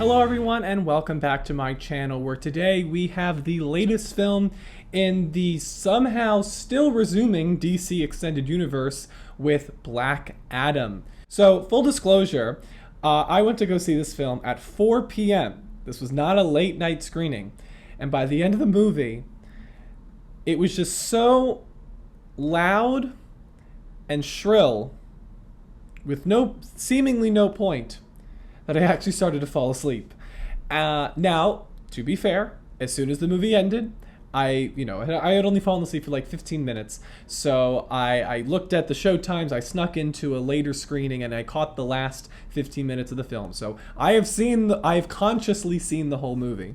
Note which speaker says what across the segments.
Speaker 1: Hello everyone and welcome back to my channel, where today we have the latest film in the somehow still resuming DC Extended Universe with Black Adam. So full disclosure, I went to go see this film at 4 p.m. This was not a late night screening, and by the end of the movie it was just so loud and shrill with seemingly no point that I actually started to fall asleep. Now, to be fair, as soon as the movie ended, I had only fallen asleep for like 15 minutes. So I looked at the show times, I snuck into a later screening, and I caught the last 15 minutes of the film. So I've consciously seen the whole movie.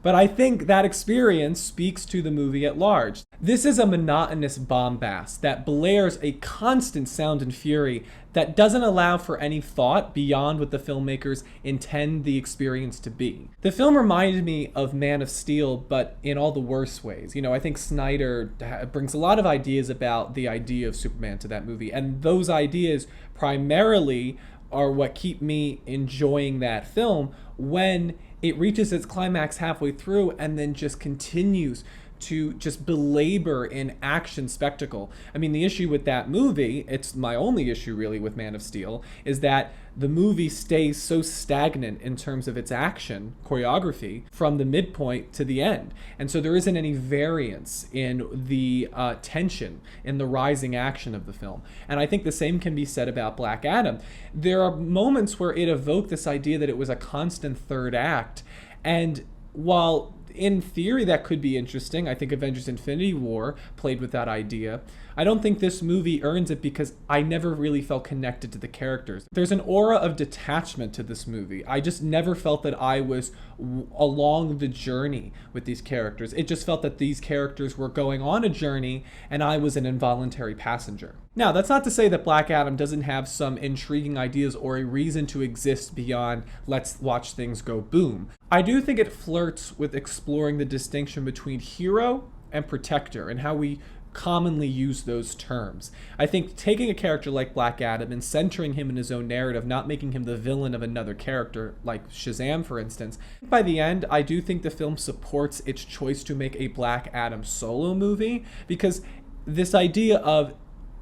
Speaker 1: But I think that experience speaks to the movie at large. This is a monotonous bombast that blares a constant sound and fury that doesn't allow for any thought beyond what the filmmakers intend the experience to be. The film reminded me of Man of Steel, but in all the worst ways. I think Snyder brings a lot of ideas about the idea of Superman to that movie, and those ideas primarily are what keep me enjoying that film when it reaches its climax halfway through and then just continues to just belabor in action spectacle. I mean, the issue with that movie, it's my only issue really with Man of Steel, is that the movie stays so stagnant in terms of its action choreography from the midpoint to the end. And so there isn't any variance in the tension, in the rising action of the film. And I think the same can be said about Black Adam. There are moments where it evoked this idea that it was a constant third act. And while in theory that could be interesting, I think Avengers Infinity War played with that idea, I don't think this movie earns it because I never really felt connected to the characters. There's an aura of detachment to this movie. I just never felt that I was along the journey with these characters. It just felt that these characters were going on a journey and I was an involuntary passenger. Now, that's not to say that Black Adam doesn't have some intriguing ideas or a reason to exist beyond let's watch things go boom. I do think it flirts with exploring the distinction between hero and protector and how we commonly use those terms. I think taking a character like Black Adam and centering him in his own narrative, not making him the villain of another character, like Shazam for instance, by the end, I do think the film supports its choice to make a Black Adam solo movie, because this idea of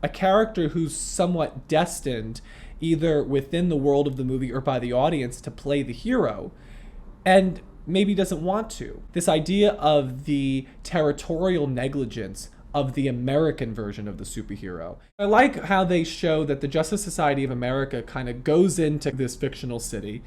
Speaker 1: a character who's somewhat destined, either within the world of the movie or by the audience, to play the hero, and maybe doesn't want to. This idea of the territorial negligence of the American version of the superhero. I like how they show that the Justice Society of America kind of goes into this fictional city,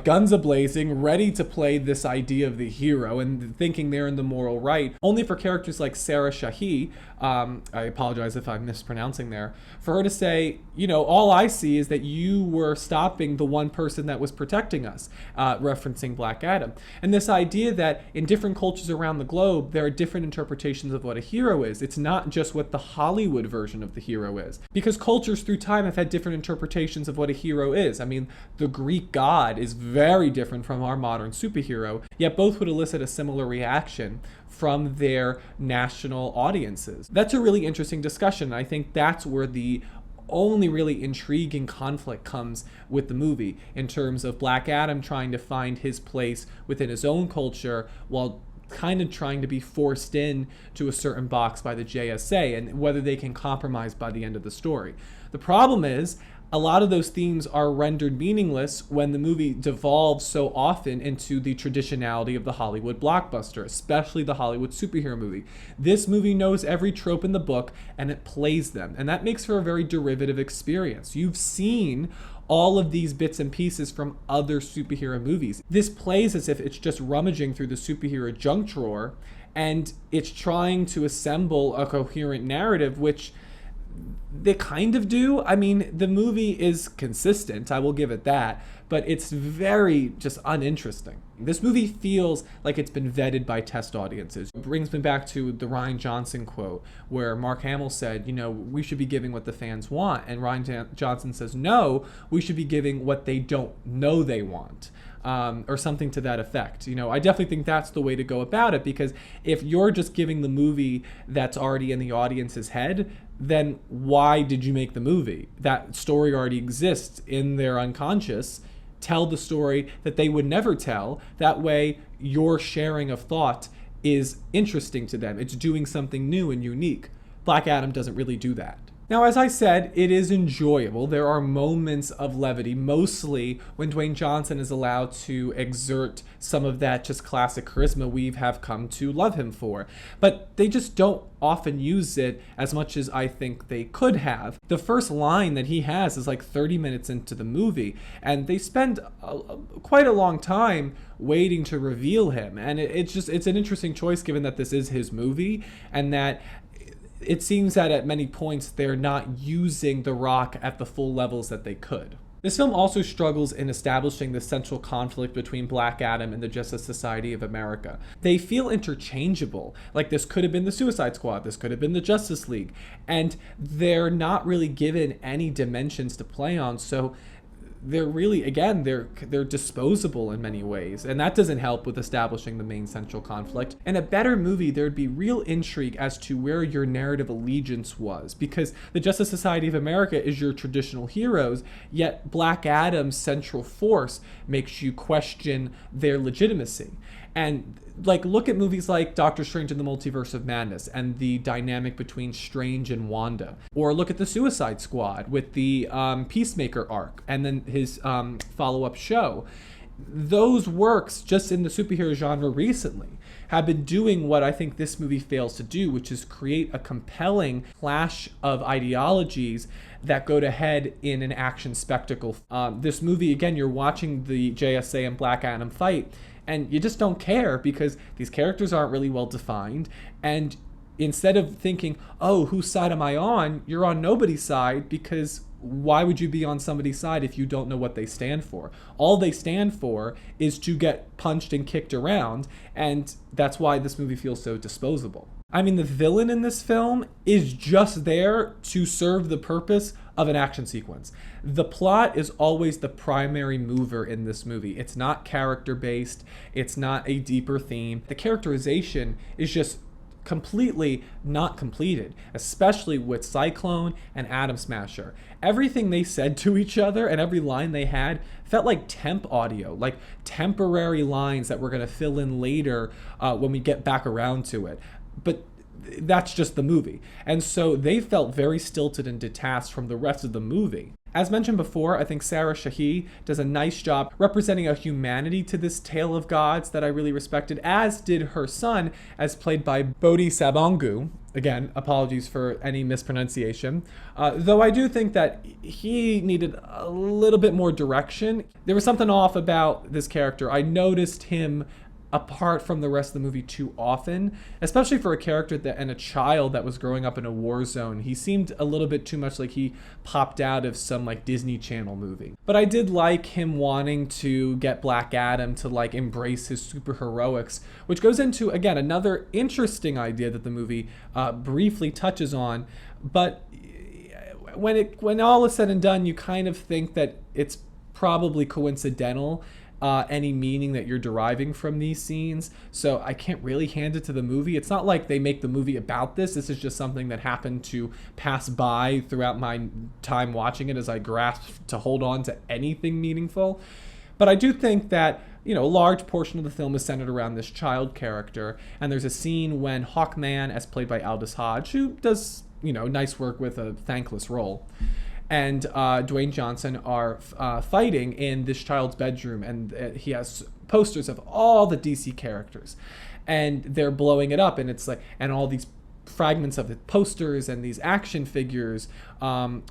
Speaker 1: guns a-blazing, ready to play this idea of the hero and thinking they're in the moral right, only for characters like Sarah Shahi, I apologize if I'm mispronouncing there, for her to say, all I see is that you were stopping the one person that was protecting us, referencing Black Adam. And this idea that in different cultures around the globe, there are different interpretations of what a hero is. It's not just what the Hollywood version of the hero is. Because cultures through time have had different interpretations of what a hero is. I mean, the Greek god is very different from our modern superhero, yet both would elicit a similar reaction from their national audiences. That's a really interesting discussion. I think that's where the only really intriguing conflict comes with the movie, in terms of Black Adam trying to find his place within his own culture while kind of trying to be forced in to a certain box by the JSA, and whether they can compromise by the end of the story. The problem is, a lot of those themes are rendered meaningless when the movie devolves so often into the traditionality of the Hollywood blockbuster, especially the Hollywood superhero movie. This movie knows every trope in the book and it plays them, and that makes for a very derivative experience. You've seen all of these bits and pieces from other superhero movies. This plays as if it's just rummaging through the superhero junk drawer and it's trying to assemble a coherent narrative, which they kind of do. I mean, the movie is consistent, I will give it that, but it's very just uninteresting. This movie feels like it's been vetted by test audiences. It brings me back to the Rian Johnson quote, where Mark Hamill said, we should be giving what the fans want. And Rian Johnson says, no, we should be giving what they don't know they want. Or something to that effect. I definitely think that's the way to go about it, because if you're just giving the movie that's already in the audience's head, then why did you make the movie? That story already exists in their unconscious. tell the story that they would never tell. That way, your sharing of thought is interesting to them. It's doing something new and unique. Black Adam doesn't really do that. Now, as I said, it is enjoyable. There are moments of levity, mostly when Dwayne Johnson is allowed to exert some of that just classic charisma we have come to love him for. But they just don't often use it as much as I think they could have. The first line that he has is like 30 minutes into the movie, and they spend quite a long time waiting to reveal him. And it's an interesting choice given that this is his movie, and that it seems that at many points they're not using The Rock at the full levels that they could. This film also struggles in establishing the central conflict between Black Adam and the Justice Society of America. They feel interchangeable, like this could have been the Suicide Squad, this could have been the Justice League, and they're not really given any dimensions to play on, so they're really, again, they're disposable in many ways, and that doesn't help with establishing the main central conflict. In a better movie, there'd be real intrigue as to where your narrative allegiance was, because the Justice Society of America is your traditional heroes, yet Black Adam's central force makes you question their legitimacy. And look at movies like Doctor Strange in the Multiverse of Madness and the dynamic between Strange and Wanda. Or look at the Suicide Squad with the Peacemaker arc and then his follow-up show. Those works, just in the superhero genre recently, have been doing what I think this movie fails to do, which is create a compelling clash of ideologies that go to head in an action spectacle. This movie, again, you're watching the JSA and Black Adam fight, and you just don't care because these characters aren't really well defined. And instead of thinking, oh, whose side am I on? You're on nobody's side, because why would you be on somebody's side if you don't know what they stand for? All they stand for is to get punched and kicked around, and that's why this movie feels so disposable. I mean, the villain in this film is just there to serve the purpose of an action sequence. The plot is always the primary mover in this movie. It's not character-based. It's not a deeper theme. The characterization is just completely not completed, especially with Cyclone and Atom Smasher. Everything they said to each other and every line they had felt like temp audio, like temporary lines that we're going to fill in later when we get back around to it. But that's just the movie. And so they felt very stilted and detached from the rest of the movie. As mentioned before, I think Sarah Shahi does a nice job representing a humanity to this tale of gods that I really respected, as did her son, as played by Bodhi Sabangu. Again, apologies for any mispronunciation. Though I do think that he needed a little bit more direction. There was something off about this character. I noticed him apart from the rest of the movie too often, especially for a character and a child that was growing up in a war zone. He seemed a little bit too much like he popped out of some Disney Channel movie. But I did like him wanting to get Black Adam to embrace his superheroics, which goes into, again, another interesting idea that the movie briefly touches on. But when all is said and done, you kind of think that it's probably coincidental, any meaning that you're deriving from these scenes. So I can't really hand it to the movie. It's not like they make the movie about this. This is just something that happened to pass by throughout my time watching it as I grasped to hold on to anything meaningful. But I do think that, a large portion of the film is centered around this child character. And there's a scene when Hawkman, as played by Aldous Hodge, who does, nice work with a thankless role, and Dwayne Johnson are fighting in this child's bedroom, and he has posters of all the DC characters, and they're blowing it up, and it's and all these fragments of the posters and these action figures are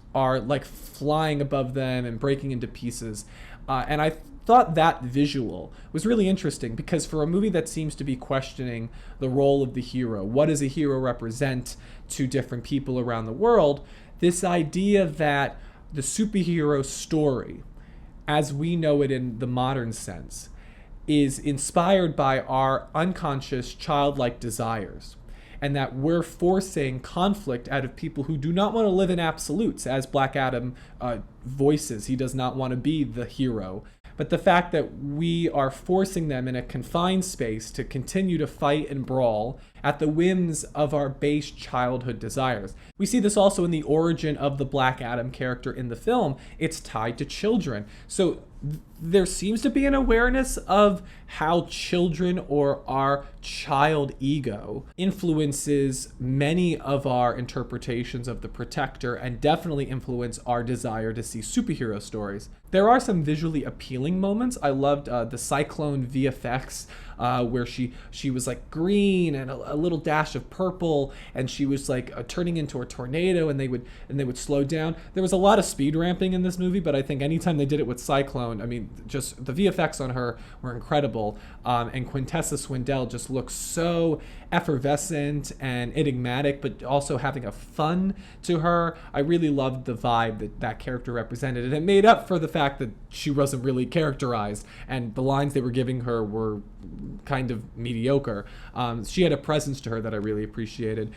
Speaker 1: flying above them and breaking into pieces, and I thought that visual was really interesting, because for a movie that seems to be questioning the role of the hero, what does a hero represent to different people around the world, this idea that the superhero story, as we know it in the modern sense, is inspired by our unconscious childlike desires, and that we're forcing conflict out of people who do not want to live in absolutes, as Black Adam voices. He does not want to be the hero. But the fact that we are forcing them in a confined space to continue to fight and brawl at the whims of our base childhood desires. We see this also in the origin of the Black Adam character in the film. It's tied to children. So there seems to be an awareness of how children or our child ego influences many of our interpretations of the Protector, and definitely influence our desire to see superhero stories. There are some visually appealing moments. I loved the Cyclone VFX, where she was like green and a little dash of purple, and she was like turning into a tornado, and they would slow down. There was a lot of speed ramping in this movie, but I think anytime they did it with Cyclone, I mean, just the VFX on her were incredible. And Quintessa Swindell just looks so effervescent and enigmatic, but also having a fun to her. I really loved the vibe that character represented, and it made up for the fact that she wasn't really characterized, and the lines they were giving her were kind of mediocre. She had a presence to her that I really appreciated.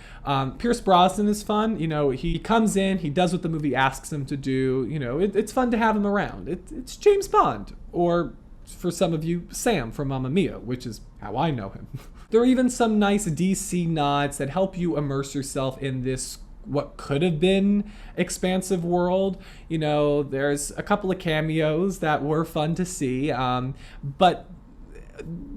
Speaker 1: Pierce Brosnan is fun. You know, he comes in, he does what the movie asks him to do. You know, it's fun to have him around. It's James Bond, or for some of you, Sam from Mamma Mia, which is how I know him. There are even some nice DC nods that help you immerse yourself in this what could have been expansive world. You know, there's a couple of cameos that were fun to see, but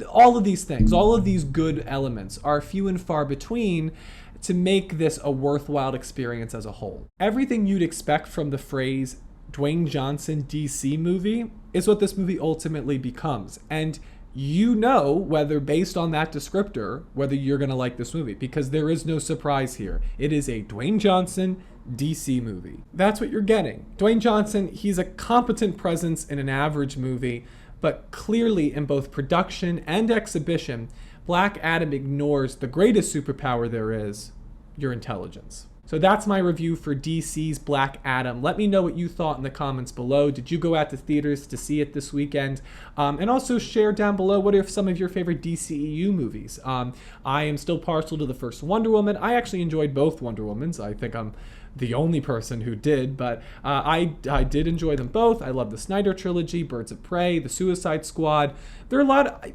Speaker 1: all of these things, all of these good elements are few and far between to make this a worthwhile experience as a whole. Everything you'd expect from the phrase Dwayne Johnson DC movie is what this movie ultimately becomes. And you know, whether based on that descriptor, whether you're going to like this movie, because there is no surprise here. It is a Dwayne Johnson DC movie. That's what you're getting. Dwayne Johnson, he's a competent presence in an average movie, but clearly in both production and exhibition, Black Adam ignores the greatest superpower there is, your intelligence. So that's my review for DC's Black Adam. Let me know what you thought in the comments below. Did you go out to theaters to see it this weekend? And also share down below what are some of your favorite DCEU movies. I am still partial to the first Wonder Woman. I actually enjoyed both Wonder Womans. I think I'm the only person who did, but I did enjoy them both. I love the Snyder trilogy, Birds of Prey, the Suicide Squad. There are a lot of...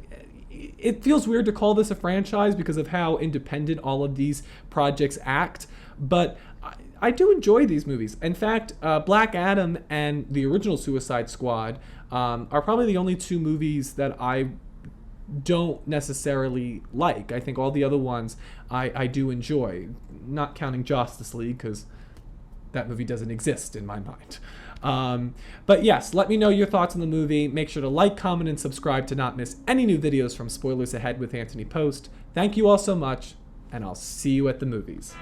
Speaker 1: It feels weird to call this a franchise because of how independent all of these projects act, but I do enjoy these movies. In fact, Black Adam and the original Suicide Squad are probably the only two movies that I don't necessarily like. I think all the other ones I do enjoy, not counting Justice League, because that movie doesn't exist in my mind. But yes, let me know your thoughts on the movie. Make sure to like, comment, and subscribe to not miss any new videos from Spoilers Ahead with Anthony Post. Thank you all so much, and I'll see you at the movies.